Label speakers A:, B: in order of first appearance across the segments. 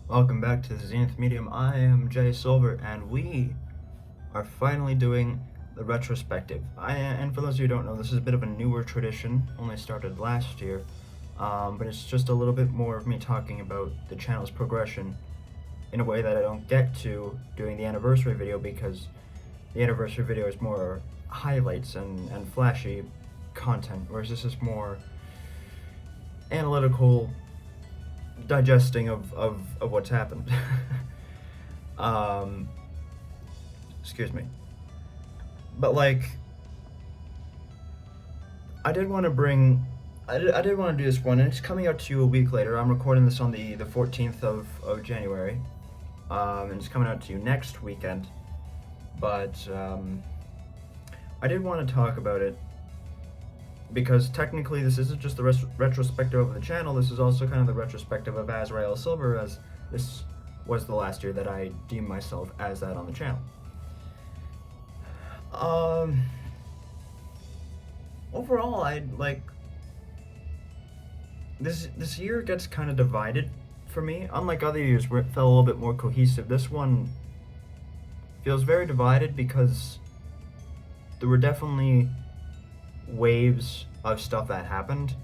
A: Welcome back to the Zenith Medium. I am Jay Silver, and we are finally doing the retrospective. And for those of you who don't know, this is a bit of a newer tradition, only started last year, but it's just a little bit more of me talking about the channel's progression in a way that I don't get to doing the anniversary video, because the anniversary video is more highlights and flashy content, whereas this is more analytical digesting of what's happened. um, excuse me. But like, I did want to bring, I did want to do this one, and it's coming out to you a week later. I'm recording this on the 14th of January, and it's coming out to you next weekend. But I did want to talk about it because technically this isn't just the retrospective of the channel, this is also kind of the retrospective of Azrael Silver, as this was the last year that I deem myself as that on the channel. Overall, I like this year gets kind of divided for me. Unlike other years where it felt a little bit more cohesive, this one feels very divided because there were definitely waves of stuff that happened,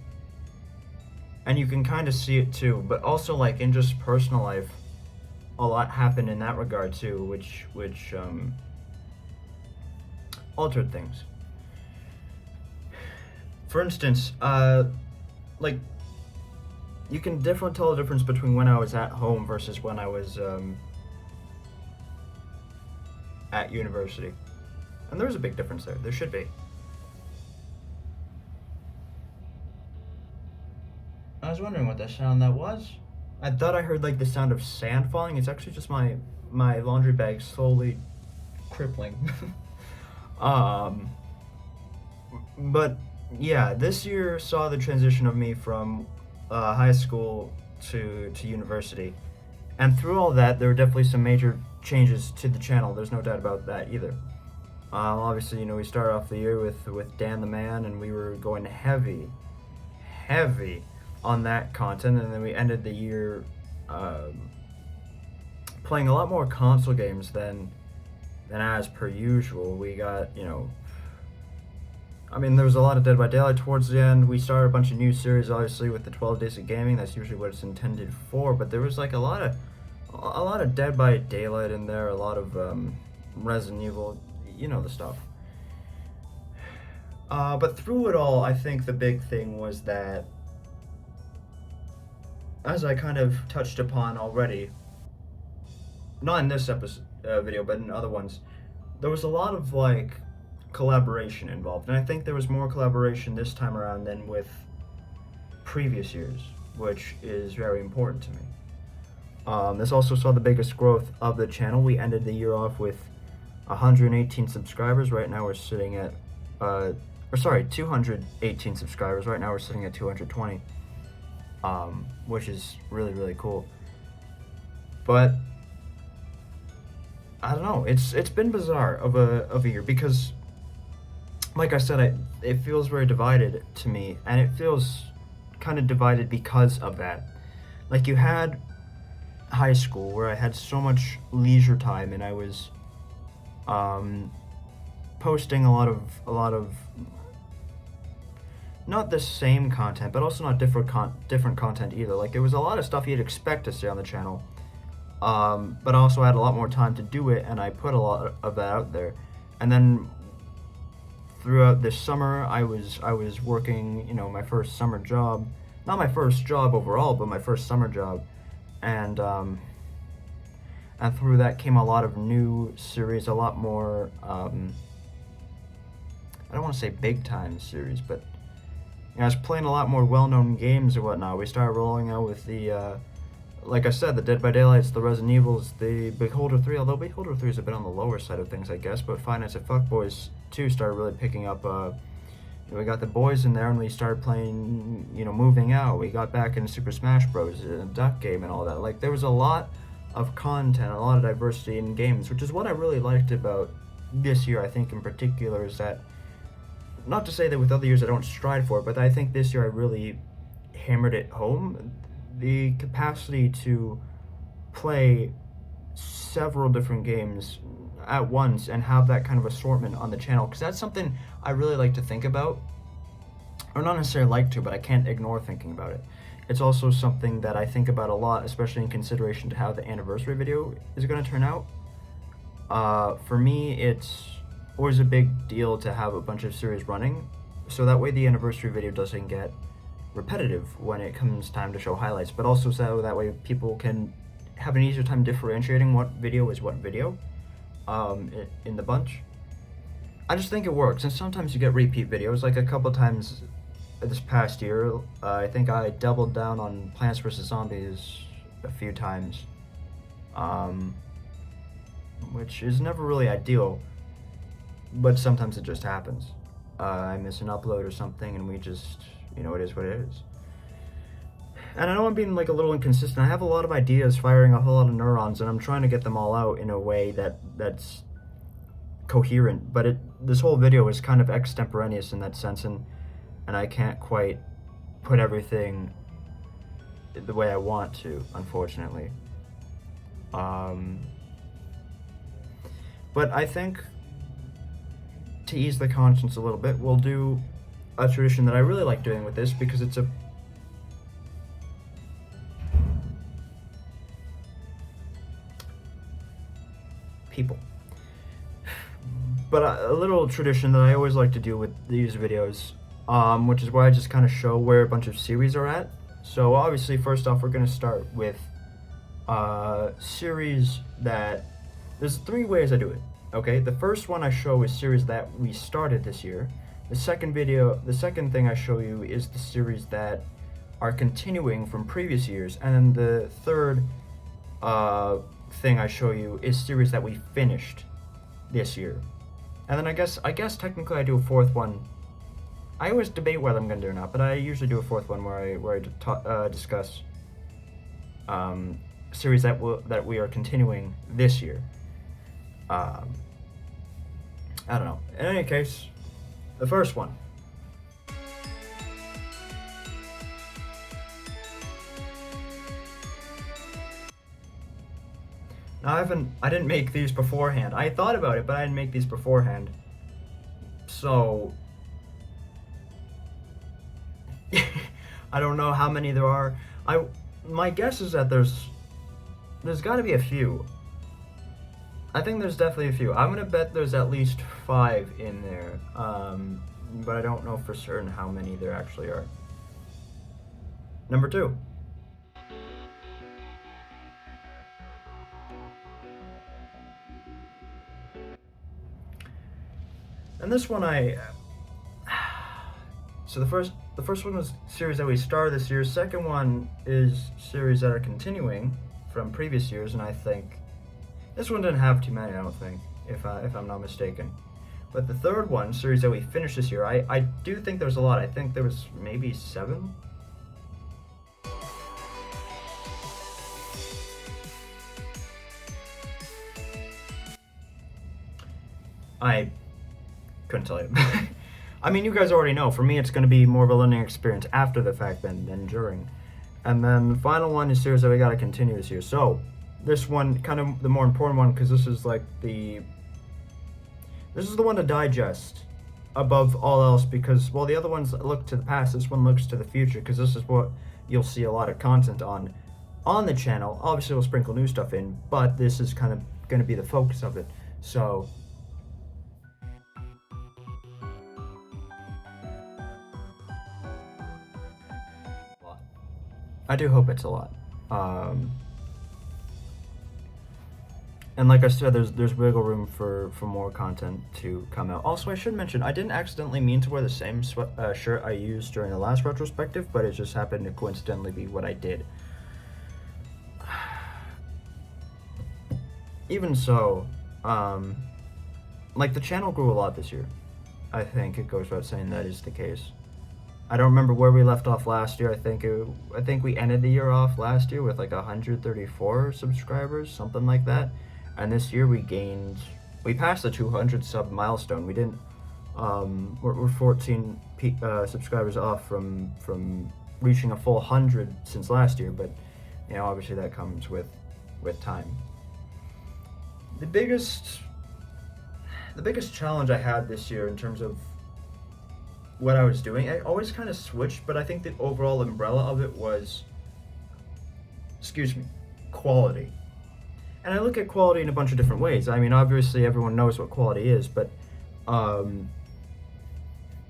A: and you can kind of see it too, but also like in just personal life a lot happened in that regard too, which altered things. For instance, like, you can definitely tell the difference between when I was at home versus when I was at university, and there's a big difference there. There should be. I was wondering what that sound that was. I thought I heard like the sound of sand falling. It's actually just my laundry bag slowly crippling. But yeah, this year saw the transition of me from high school to university, and through all that, there were definitely some major changes to the channel. There's no doubt about that either. Obviously, you know, we started off the year with Dan the Man, and we were going heavy on that content, and then we ended the year playing a lot more console games than as per usual. We got, you know, I mean, there was a lot of Dead by Daylight towards the end. We started a bunch of new series, obviously, with the 12 Days of Gaming. That's usually what it's intended for, but there was like a lot of Dead by Daylight in there, a lot of Resident Evil, you know the stuff. But through it all, I think the big thing was that, as I kind of touched upon already, not in this episode video, but in other ones, there was a lot of like collaboration involved, and I think there was more collaboration this time around than with previous years, which is very important to me. This also saw the biggest growth of the channel. We ended the year off with 118 subscribers. Right now we're sitting at 218 subscribers. Right now we're sitting at 220, which is really cool. But I don't know, it's been bizarre of a year, because like I said, it feels very divided to me, and it feels kind of divided because of that. Like, you had high school where I had so much leisure time, and I was posting a lot of not the same content, but also not different content either. Like, there was a lot of stuff you'd expect to see on the channel, but I also had a lot more time to do it, and I put a lot of that out there. And then throughout this summer, I was working, you know, my first summer job, not my first job overall, but my first summer job, and through that came a lot of new series, a lot more, I don't want to say big time series, but you know, I was playing a lot more well-known games and whatnot. We started rolling out with the, like I said, the Dead by Daylights, the Resident Evils, the Beholder 3, although Beholder 3 is a bit on the lower side of things, I guess, but Five Nights at Fuckboys 2 started really picking up. We got the boys in there, and we started playing, you know, Moving Out. We got back into Super Smash Bros., Duck Game, and all that. Like, there was a lot of content, a lot of diversity in games, which is what I really liked about this year, I think, in particular, is that, not to say that with other years I don't strive for it, but I think this year I really hammered it home. The capacity to play several different games at once and have that kind of assortment on the channel, because that's something I really like to think about, or not necessarily like to, but I can't ignore thinking about it. It's also something that I think about a lot, especially in consideration to how the anniversary video is going to turn out. For me, it's always a big deal to have a bunch of series running, so that way the anniversary video doesn't get repetitive when it comes time to show highlights, but also so that way people can have an easier time differentiating what video is what video in the bunch. I just think it works, and sometimes you get repeat videos, like a couple times this past year. I think I doubled down on Plants vs. Zombies a few times, which is never really ideal, but sometimes it just happens. I miss an upload or something, and we just, it is what it is. And I know I'm being like a little inconsistent. I have a lot of ideas firing a whole lot of neurons, and I'm trying to get them all out in a way that's coherent. But this whole video is kind of extemporaneous in that sense, and I can't quite put everything the way I want to, unfortunately. But I think, to ease the conscience a little bit, we'll do a tradition that I really like doing with this, because it's a people. But a little tradition that I always like to do with these videos, which is where I just kind of show where a bunch of series are at. So obviously, first off, we're going to start with series that, there's 3 ways I do it. Okay, the first one I show is series that we started this year. The second thing I show you is the series that are continuing from previous years, and then the third thing I show you is series that we finished this year. And then I guess technically I do a fourth one. I always debate whether I'm going to do or not, but I usually do a fourth one where I discuss series that we are continuing this year. I don't know. In any case, the first one. Now I didn't make these beforehand. I thought about it, but I didn't make these beforehand. So I don't know how many there are. My guess is that there's got to be a few. I think there's definitely a few. I'm gonna bet there's at least 5 in there, but I don't know for certain how many there actually are. Number 2. And this one so the first one was series that we started this year. Second one is series that are continuing from previous years, and I think this one didn't have too many, I don't think, if I'm not mistaken. But the third one, series that we finished this year, I do think there's a lot. I think there was maybe 7. I couldn't tell you. I mean, you guys already know. For me, it's going to be more of a learning experience after the fact than during. And then the final one is series that we got to continue this year. So this one, kind of the more important one, because this is like this is the one to digest above all else, because while the other ones look to the past, this one looks to the future, because this is what you'll see a lot of content on the channel. Obviously, we'll sprinkle new stuff in, but this is kind of going to be the focus of it. So I do hope it's a lot. And like I said, there's wiggle room for more content to come out. Also, I should mention, I didn't accidentally mean to wear the same shirt I used during the last retrospective, but it just happened to coincidentally be what I did. Even so, like, the channel grew a lot this year. I think it goes without saying that is the case. I don't remember where we left off last year. I think we ended the year off last year with like 134 subscribers, something like that. And this year we passed the 200 sub milestone. We didn't, we're 14 subscribers off from reaching a full 100 since last year, but, you know, obviously that comes with with time. The biggest challenge I had this year in terms of what I was doing, I always kind of switched, but I think the overall umbrella of it was, quality. And I look at quality in a bunch of different ways. I mean, obviously everyone knows what quality is, but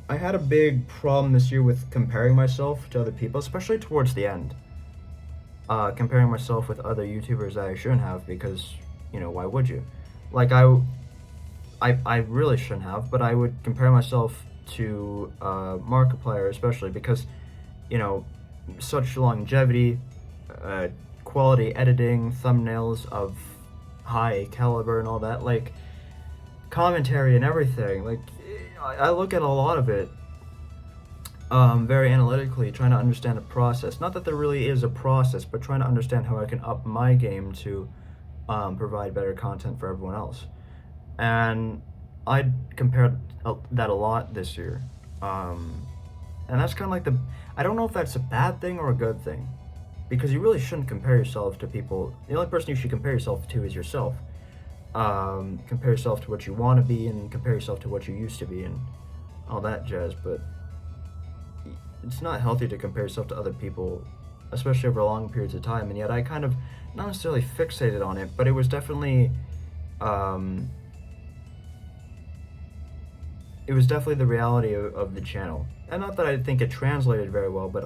A: I had a big problem this year with comparing myself to other people, especially towards the end. Comparing myself with other YouTubers that I shouldn't have, because, why would you? Like, I really shouldn't have, but I would compare myself to Markiplier, especially because, such longevity, quality editing, thumbnails of high caliber and all that, like, commentary and everything. Like, I look at a lot of it very analytically, trying to understand the process. Not that there really is a process, but trying to understand how I can up my game to provide better content for everyone else. And I compared that a lot this year. And that's kind of like I don't know if that's a bad thing or a good thing, because you really shouldn't compare yourself to people. The only person you should compare yourself to is yourself. Compare yourself to what you want to be, and compare yourself to what you used to be, and all that jazz. But it's not healthy to compare yourself to other people, especially over long periods of time. And yet I kind of, not necessarily fixated on it, but it was definitely the reality of the channel. And not that I think it translated very well, but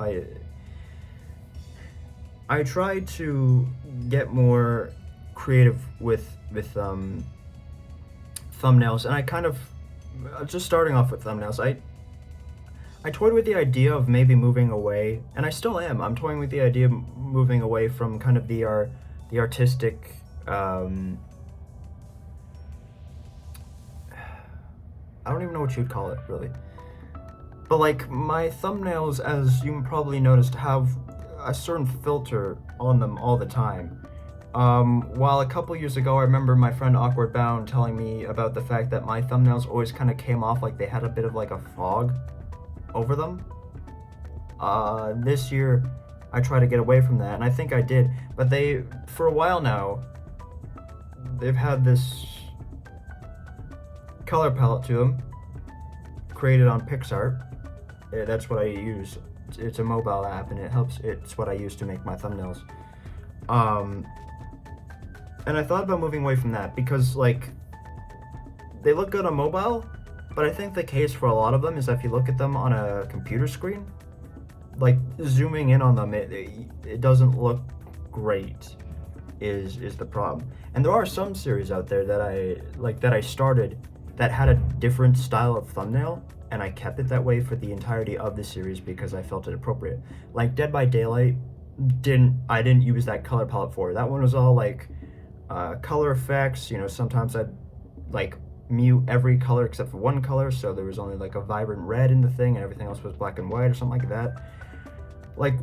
A: I tried to get more creative with thumbnails, and I kind of, just starting off with thumbnails, I toyed with the idea of maybe moving away, and I still am. I'm toying with the idea of moving away from kind of the artistic, I don't even know what you'd call it, really. But like, my thumbnails, as you probably noticed, have a certain filter on them all the time. While a couple years ago, I remember my friend Awkward Bound telling me about the fact that my thumbnails always kind of came off like they had a bit of like a fog over them. This year, I try to get away from that, and I think I did. But for a while now, they've had this color palette to them, created on PixArt. That's what I use. It's a mobile app, and it's what I use to make my thumbnails. And I thought about moving away from that because, like, they look good on mobile, but I think the case for a lot of them is that if you look at them on a computer screen, like, zooming in on them, it doesn't look great is the problem. And there are some series out there that I started that had a different style of thumbnail, and I kept it that way for the entirety of the series because I felt it appropriate. Like Dead by Daylight, I didn't use that color palette for. That one was all like color effects. Sometimes I'd like mute every color except for one color, so there was only like a vibrant red in the thing, and everything else was black and white or something like that. Like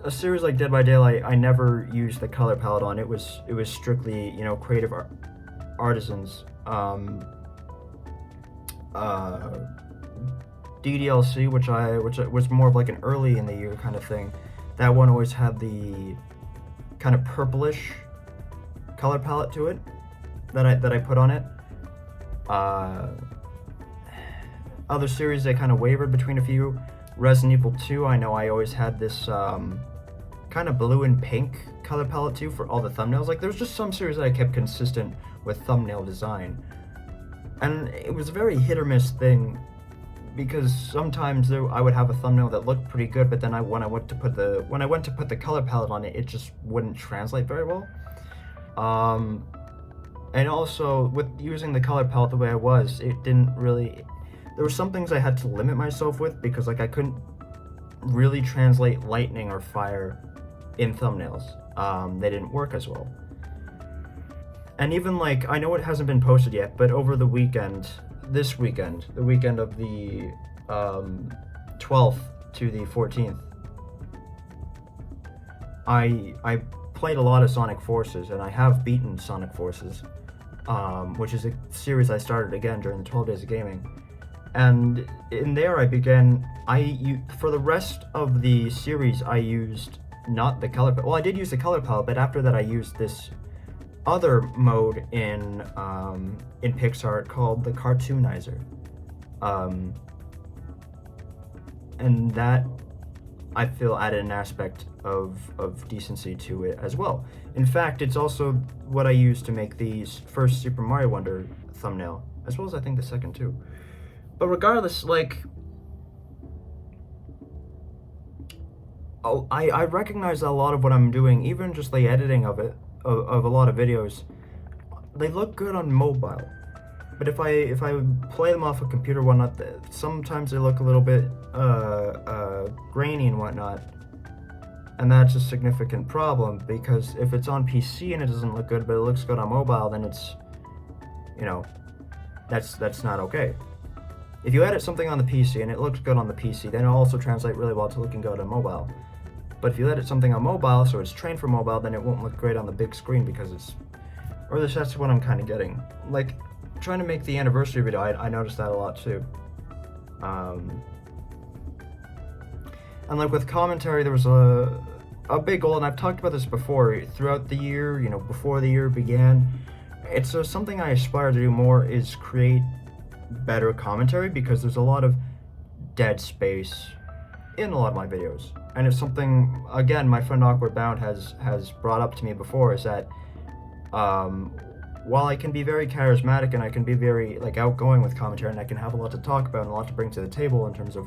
A: a series like Dead by Daylight, I never used the color palette on. It was strictly creative artisans. DDLC, which was more of like an early in the year kind of thing. That one always had the kind of purplish color palette to it that I put on it. Other series, they kind of wavered between a few. Resident Evil 2, I know I always had this kind of blue and pink color palette too for all the thumbnails. Like, there's just some series that I kept consistent with thumbnail design. And it was a very hit or miss thing, because sometimes I would have a thumbnail that looked pretty good, but then when I went to put the color palette on it, it just wouldn't translate very well. And also with using the color palette the way I was, it didn't really. There were some things I had to limit myself with because like I couldn't really translate lightning or fire in thumbnails. They didn't work as well. And even like, I know it hasn't been posted yet, but over the weekend, the weekend of the 12th to the 14th, I played a lot of Sonic Forces, and I have beaten Sonic Forces, which is a series I started again during the 12 Days of Gaming. And in there for the rest of the series, I used not the color palette. Well, I did use the color palette, but after that I used this other mode in PixArt called the Cartoonizer. And that, I feel, added an aspect of decency to it as well. In fact, it's also what I used to make the first Super Mario Wonder thumbnail, as well as I think the second too. But regardless, like, I recognize that a lot of what I'm doing, even just the editing of it, of a lot of videos, they look good on mobile. But if I play them off a computer and whatnot, sometimes they look a little bit grainy and whatnot, and that's a significant problem, because if it's on PC and it doesn't look good but it looks good on mobile, then it's, you know, that's not okay. If you edit something on the PC and it looks good on the PC, then it'll also translate really well to looking good on mobile. But if you edit something on mobile, so it's trained for mobile, then it won't look great on the big screen, because it's, or at least that's what I'm kind of getting. Like, trying to make the anniversary video, I noticed that a lot too. And like with commentary, there was a big goal, and I've talked about this before, throughout the year, you know, before the year began. It's something I aspire to do more, is create better commentary, because there's a lot of dead space in a lot of my videos. And it's something, again, my friend Awkward Bound has brought up to me before, is that while I can be very charismatic and I can be very like outgoing with commentary, and I can have a lot to talk about and a lot to bring to the table in terms of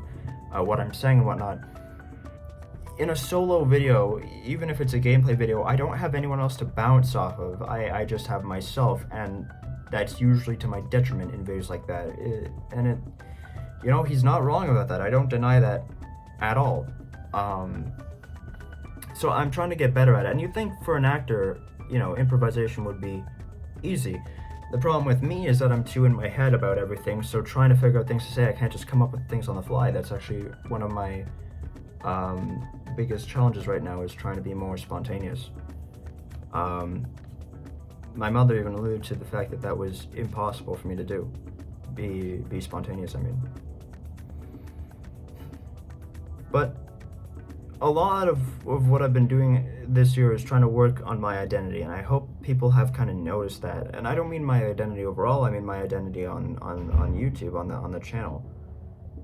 A: what I'm saying and whatnot, in a solo video, even if it's a gameplay video, I don't have anyone else to bounce off of. I just have myself, and that's usually to my detriment in videos like that. You know, he's not wrong about that. I don't deny that at all. So I'm trying to get better at it. And you'd think for an actor, you know, improvisation would be easy. The problem with me is that I'm too in my head about everything, so trying to figure out things to say, I can't just come up with things on the fly. That's actually one of my biggest challenges right now, is trying to be more spontaneous. My mother even alluded to the fact that that was impossible for me to do. Be spontaneous, I mean. But a lot of what I've been doing this year is trying to work on my identity, and I hope people have kind of noticed that. And I don't mean my identity overall, I mean my identity on YouTube, on the channel.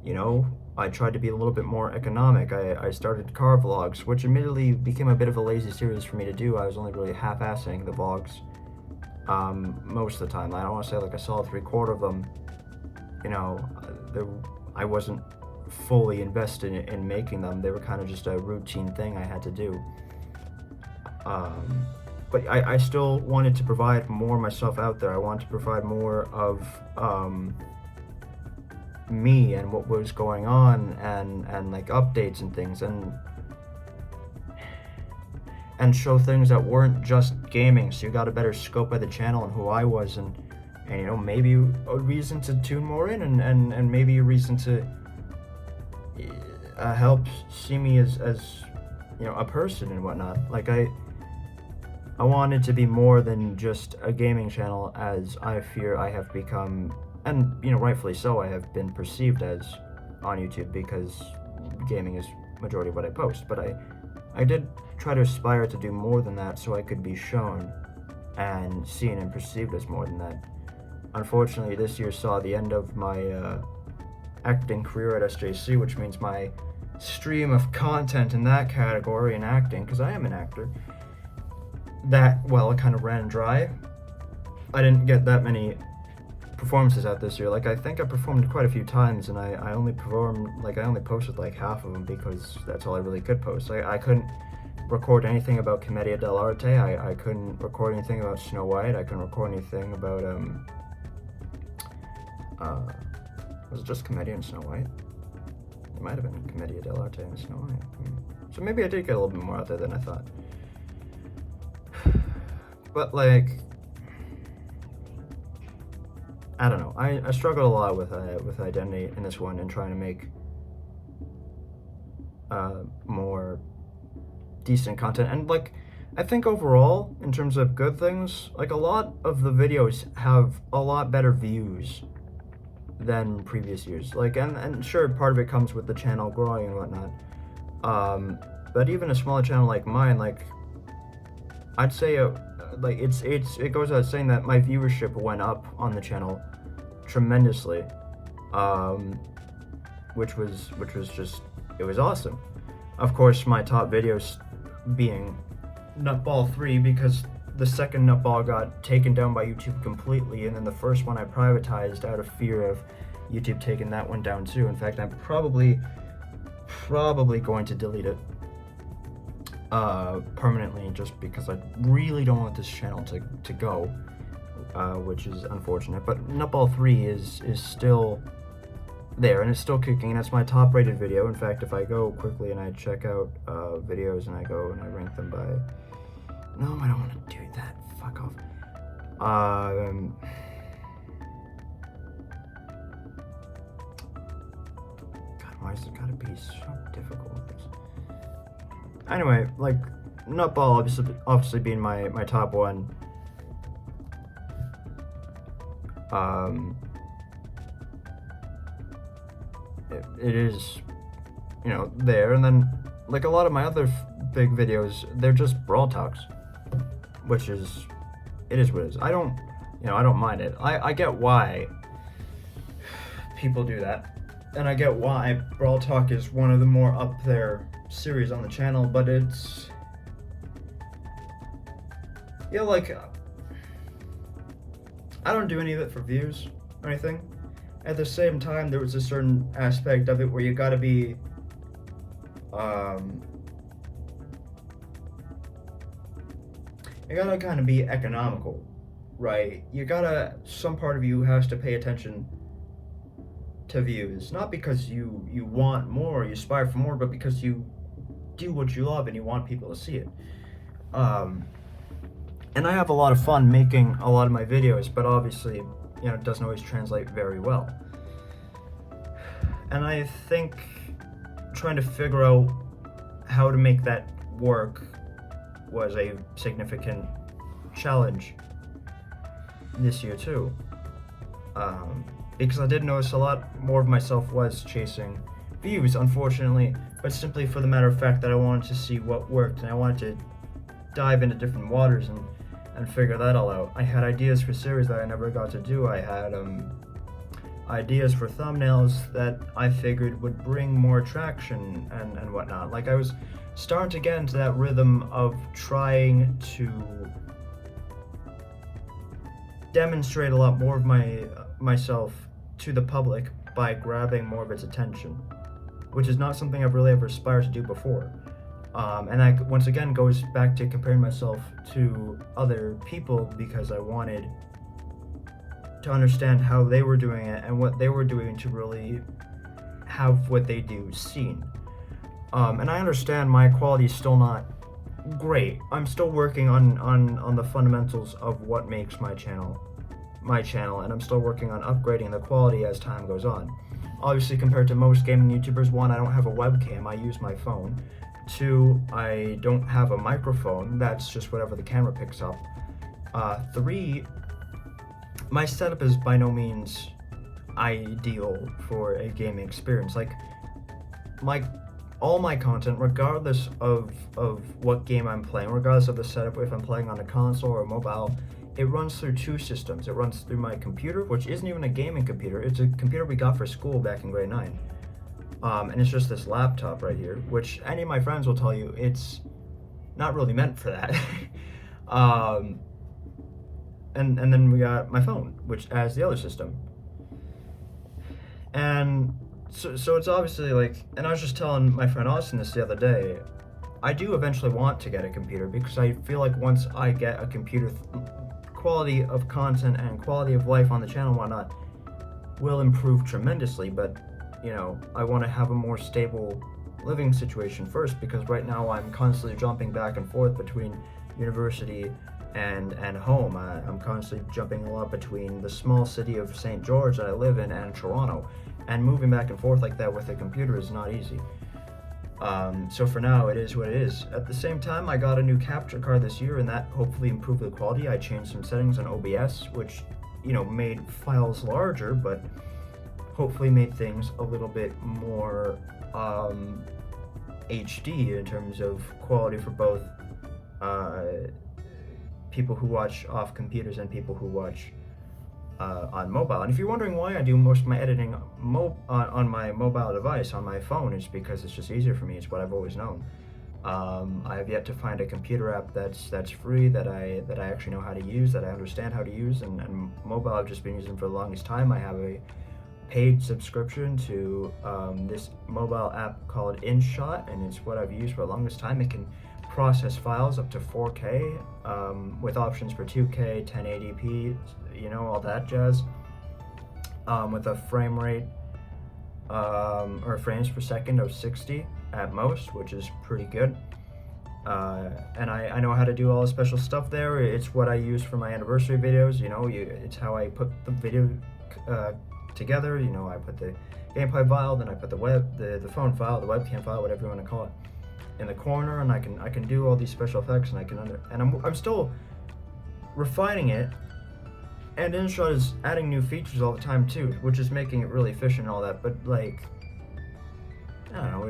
A: You know, I tried to be a little bit more economic. I started car vlogs, which admittedly became a bit of a lazy series for me to do. I was only really half-assing the vlogs most of the time. I don't want to say like a solid 3/4 of them. You know, I wasn't fully invested in making them. They were kind of just a routine thing I had to do. But I still wanted to provide more myself out there. I wanted to provide more of me and what was going on, and like updates and things, and show things that weren't just gaming, so you got a better scope of the channel and who I was, and you know, maybe a reason to tune more in, and maybe a reason to help see me as you know, a person and whatnot. Like I want it to be more than just a gaming channel, as I fear I have become, and you know, rightfully so, I have been perceived as on YouTube, because gaming is majority of what I post. But I did try to aspire to do more than that, so I could be shown and seen and perceived as more than that. Unfortunately, this year saw the end of my acting career at SJC, which means my stream of content in that category in acting, because I am an actor, that, well, it kind of ran dry. I didn't get that many performances out this year. Like, I think I performed quite a few times, and I only posted like half of them, because that's all I really could post. I couldn't record anything about Commedia dell'arte. I couldn't record anything about Snow White. I couldn't record anything about was it just Commedia and Snow White? It might have been Commedia dell'arte and Snow White. So maybe I did get a little bit more out there than I thought. But like, I don't know. I struggled a lot with identity in this one, and trying to make more decent content. And like, I think overall, in terms of good things, like a lot of the videos have a lot better views than previous years. Like, and sure, part of it comes with the channel growing and whatnot. But even a smaller channel like mine, like I'd say, like it goes without saying that my viewership went up on the channel tremendously, which was just, it was awesome. Of course, my top videos being Nutball 3, because the second Nutball got taken down by YouTube completely, and then the first one I privatized out of fear of YouTube taking that one down too. In fact, I'm probably going to delete it permanently, just because I really don't want this channel to go, which is unfortunate. But Nutball 3 is still there, and it's still kicking, and it's my top rated video. In fact, if I go quickly and I check out videos and I go and I rank them by, no, I don't want to do that, fuck off. God, why is it gotta be so difficult with this? Anyway, like, Nutball obviously being my top one. It is, you know, there. And then, like, a lot of my other big videos, they're just brawl talks, which is, it is what it is. I don't mind it. I get why people do that, and I get why brawl talk is one of the more up there series on the channel, but it's, yeah, like, I don't do any of it for views or anything. At the same time, there was a certain aspect of it where you gotta be, you gotta kind of be economical, right? You gotta, some part of you has to pay attention to views, not because you want more, you aspire for more, but because you do what you love and you want people to see it. And I have a lot of fun making a lot of my videos, but obviously, you know, it doesn't always translate very well. And I think trying to figure out how to make that work was a significant challenge this year too. Because I did notice a lot more of myself was chasing views, unfortunately, but simply for the matter of fact that I wanted to see what worked, and I wanted to dive into different waters and figure that all out. I had ideas for series that I never got to do. I had ideas for thumbnails that I figured would bring more traction and whatnot. Like, I was starting to get into that rhythm of trying to demonstrate a lot more of myself to the public by grabbing more of its attention, which is not something I've really ever aspired to do before. And that once again goes back to comparing myself to other people, because I wanted to understand how they were doing it and what they were doing to really have what they do seen. And I understand my quality is still not great. I'm still working on the fundamentals of what makes my channel, and I'm still working on upgrading the quality as time goes on. Obviously, compared to most gaming YouTubers, 1, I don't have a webcam, I use my phone. 2, I don't have a microphone, that's just whatever the camera picks up. 3, my setup is by no means ideal for a gaming experience. Like, all my content, regardless of what game I'm playing, regardless of the setup, if I'm playing on a console or a mobile, it runs through 2 systems. It runs through my computer, which isn't even a gaming computer, it's a computer we got for school back in grade 9. And it's just this laptop right here, which any of my friends will tell you it's not really meant for that. And then we got my phone, which has the other system. And so it's obviously like, and I was just telling my friend Austin this the other day, I do eventually want to get a computer, because I feel like once I get a computer, quality of content and quality of life on the channel and whatnot will improve tremendously. But, you know, I want to have a more stable living situation first, because right now I'm constantly jumping back and forth between university and home. I'm constantly jumping a lot between the small city of St. George that I live in and Toronto, and moving back and forth like that with a computer is not easy. So for now, it is what it is. At the same time, I got a new capture card this year, and that hopefully improved the quality. I changed some settings on OBS, which, you know, made files larger, but hopefully made things a little bit more HD in terms of quality for both uh, people who watch off computers and people who watch on mobile. And if you're wondering why I do most of my editing on my mobile device, on my phone, it's because it's just easier for me. It's what I've always known. I have yet to find a computer app that's free that I actually know how to use, that I understand how to use, and mobile I've just been using for the longest time. I have a paid subscription to this mobile app called InShot, and it's what I've used for the longest time. It can process files up to 4K with options for 2K, 1080p, all that jazz, with a frame rate or frames per second of 60 at most, which is pretty good. And I know how to do all the special stuff there. It's what I use for my anniversary videos. It's how I put the video together. I put the gameplay file, then I put the phone file, the webcam file, whatever you want to call it, in the corner, and I can do all these special effects, and I'm still refining it. And InShot is adding new features all the time too, which is making it really efficient and all that. But I don't know,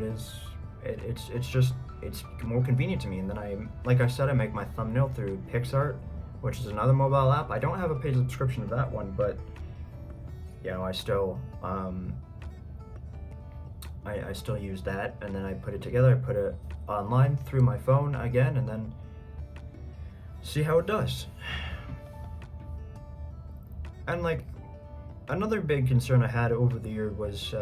A: it's more convenient to me. And then like I said, I make my thumbnail through PixArt, which is another mobile app. I don't have a paid subscription to that one, but I still I still use that, and then I put it together. I put it online through my phone again, and then see how it does. And another big concern I had over the year was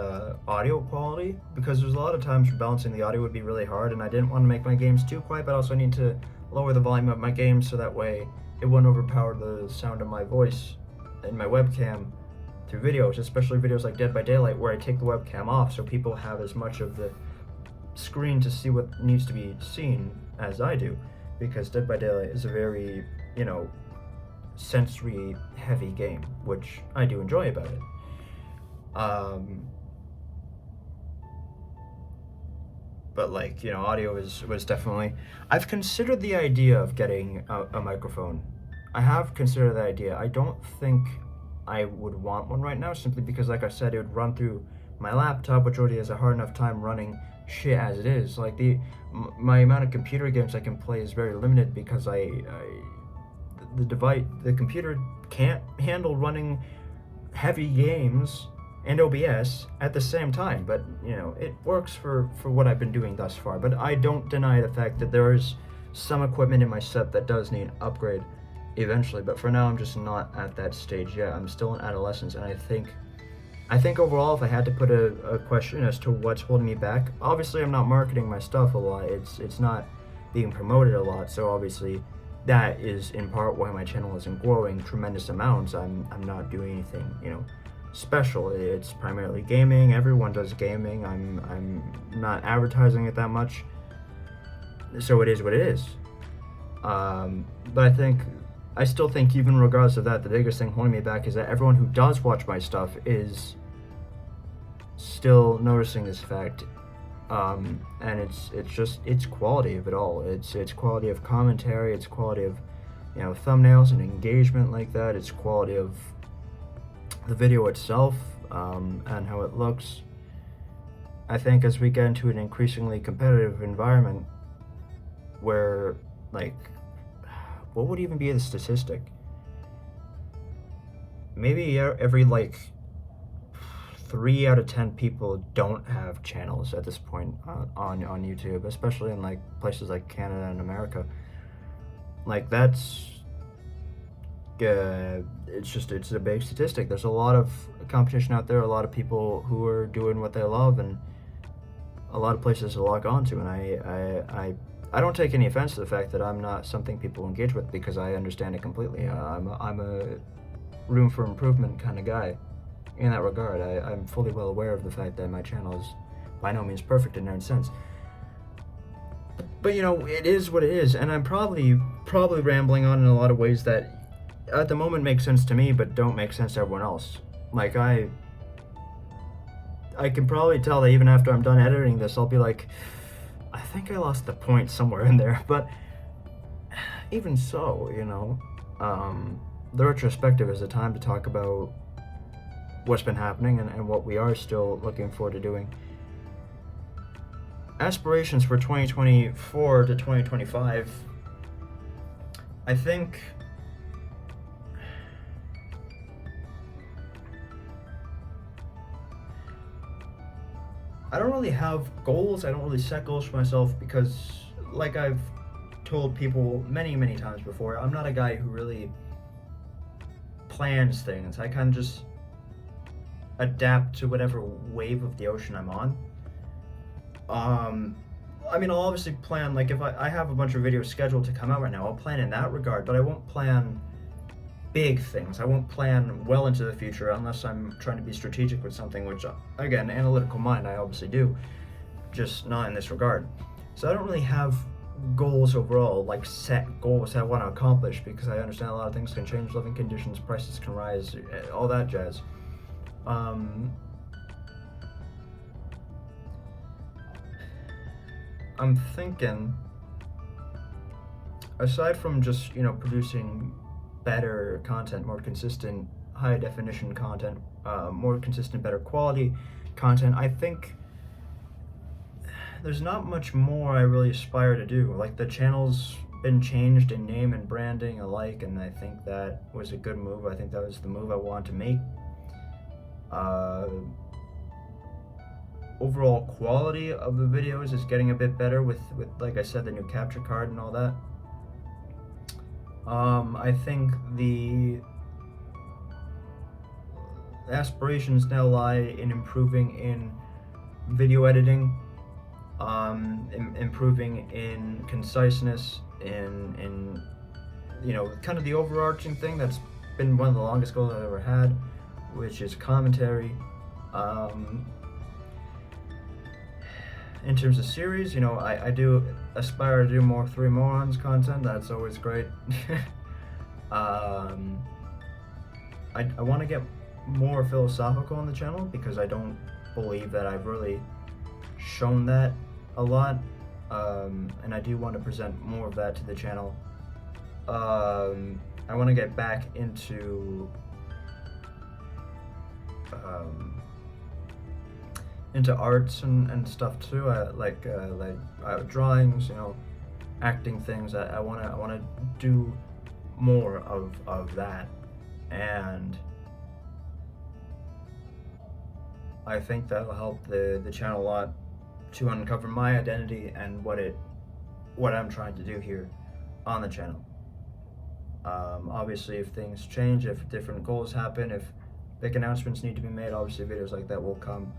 A: audio quality, because there's a lot of times where balancing the audio would be really hard, and I didn't want to make my games too quiet, but also I need to lower the volume of my games so that way it wouldn't overpower the sound of my voice and my webcam through videos, especially videos like Dead by Daylight, where I take the webcam off so people have as much of the screen to see what needs to be seen as I do, because Dead by Daylight is a very, sensory heavy game, which I do enjoy about it. But audio was definitely, I've considered the idea of getting a microphone. I have considered that idea. I don't think I would want one right now, simply because, like I said, it would run through my laptop, which already has a hard enough time running shit as it is. My amount of computer games I can play is very limited, because the computer can't handle running heavy games and OBS at the same time. But it works for what I've been doing thus far. But I don't deny the fact that there is some equipment in my set that does need an upgrade eventually. But for now, I'm just not at that stage yet. I'm still in adolescence, and I think overall, if I had to put a question as to what's holding me back, obviously I'm not marketing my stuff a lot. It's not being promoted a lot, so obviously that is in part why my channel isn't growing tremendous amounts. I'm not doing anything, special. It's primarily gaming. Everyone does gaming. I'm not advertising it that much, so it is what it is. But I still think, even regardless of that, the biggest thing holding me back is that everyone who does watch my stuff is still noticing this fact. And it's quality of it all. It's quality of commentary. It's quality of, thumbnails and engagement like that. It's quality of the video itself, and how it looks. I think as we get into an increasingly competitive environment, where what would even be the statistic? Maybe every 3 out of 10 people don't have channels at this point on YouTube, especially in places like Canada and America. That's it's a big statistic. There's a lot of competition out there, a lot of people who are doing what they love, and a lot of places to log on to. And I don't take any offense to the fact that I'm not something people engage with, because I understand it completely. I'm a room for improvement kind of guy. In that regard, I'm fully well aware of the fact that my channel is by no means perfect in any sense. But it is what it is, and I'm probably rambling on in a lot of ways that at the moment make sense to me, but don't make sense to everyone else. I can probably tell that even after I'm done editing this, I'll be like, I think I lost the point somewhere in there. But even so, the retrospective is a time to talk about what's been happening and what we are still looking forward to doing. aspirations for 2024 to 2025, I think I don't really have goals. I don't really set goals for myself because, like I've told people many, many times before, I'm not a guy who really plans things. I kind of just adapt to whatever wave of the ocean I'm on. Um, I mean, I'll obviously plan, like, if I have a bunch of videos scheduled to come out right now, I'll plan in that regard, but I won't plan big things. I won't plan well into the future unless I'm trying to be strategic with something, which, again, analytical mind, I obviously do, just not in this regard. So I don't really have goals overall, like set goals that I want to accomplish, because I understand a lot of things can change, living conditions, prices can rise, all that jazz. I'm thinking, aside from just, producing better content, more consistent, high definition content, more consistent, better quality content, I think there's not much more I really aspire to do. Like, the channel's been changed in name and branding alike, and I think that was a good move. I think that was the move I wanted to make. Overall quality of the videos is getting a bit better with like I said, the new capture card and all that. I think the aspirations now lie in improving in video editing, improving in conciseness, in kind of the overarching thing that's been one of the longest goals I've ever had, which is commentary. In terms of series, I do aspire to do more Three Morons content. That's always great. I want to get more philosophical on the channel because I don't believe that I've really shown that a lot, and I do want to present more of that to the channel. I want to get back into arts and stuff too. Like drawings, acting things. I want to do more of that, and I think that'll help the channel a lot to uncover my identity and what I'm trying to do here on the channel. Obviously, if things change, if different goals happen, if big announcements need to be made, obviously videos like that will come.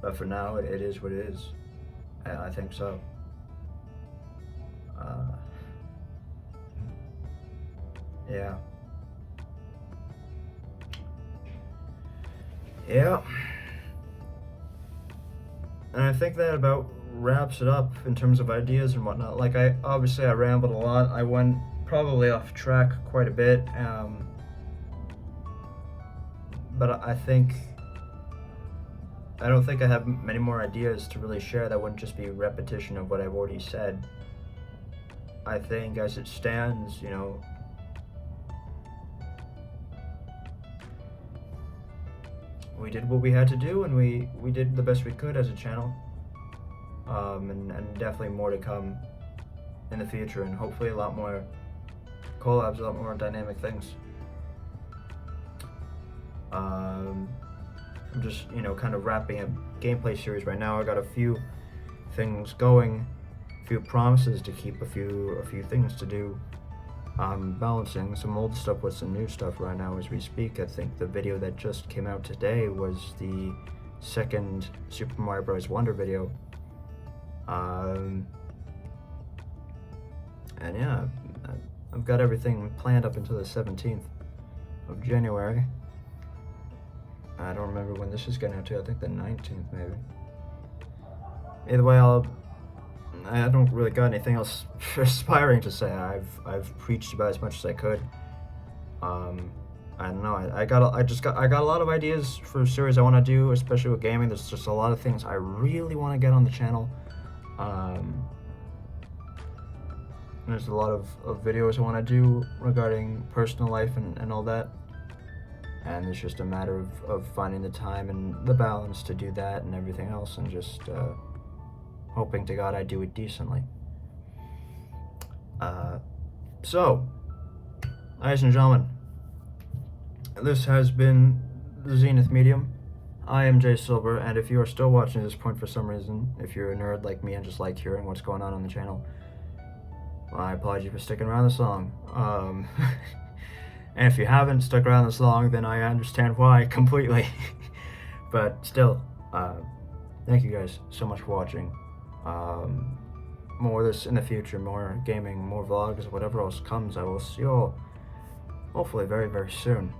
A: But for now, it is what it is. I think so. Yeah. Yeah. And I think that about wraps it up in terms of ideas and whatnot. Like, I rambled a lot. I went probably off track quite a bit. But I don't think I have many more ideas to really share that wouldn't just be repetition of what I've already said. I think as it stands, we did what we had to do, and we did the best we could as a channel. And definitely more to come in the future, and hopefully a lot more collabs, a lot more dynamic things. I'm just, kind of wrapping a gameplay series right now. I got a few things going, a few promises to keep, a few things to do. I'm balancing some old stuff with some new stuff right now as we speak. I think the video that just came out today was the second Super Mario Bros. Wonder video. And yeah, I've got everything planned up until the 17th of January. I don't remember when this is getting out to. I think the 19th maybe. Either way, I don't really got anything else aspiring to say. I've preached about as much as I could. I don't know. I got a lot of ideas for a series I want to do, especially with gaming. There's just a lot of things I really want to get on the channel. There's a lot of videos I want to do regarding personal life and all that. and it's just a matter of finding the time and the balance to do that and everything else, and just hoping to God I do it decently. So, ladies and gentlemen, this has been the Zenith Medium. I am Jay Silver, and if you are still watching at this point for some reason, if you're a nerd like me and just like hearing what's going on the channel, well, I applaud you for sticking around this long. And if you haven't stuck around this long, then I understand why completely. But still, thank you guys so much for watching. More of this in the future, more gaming, more vlogs, whatever else comes. I will see you all hopefully very, very soon.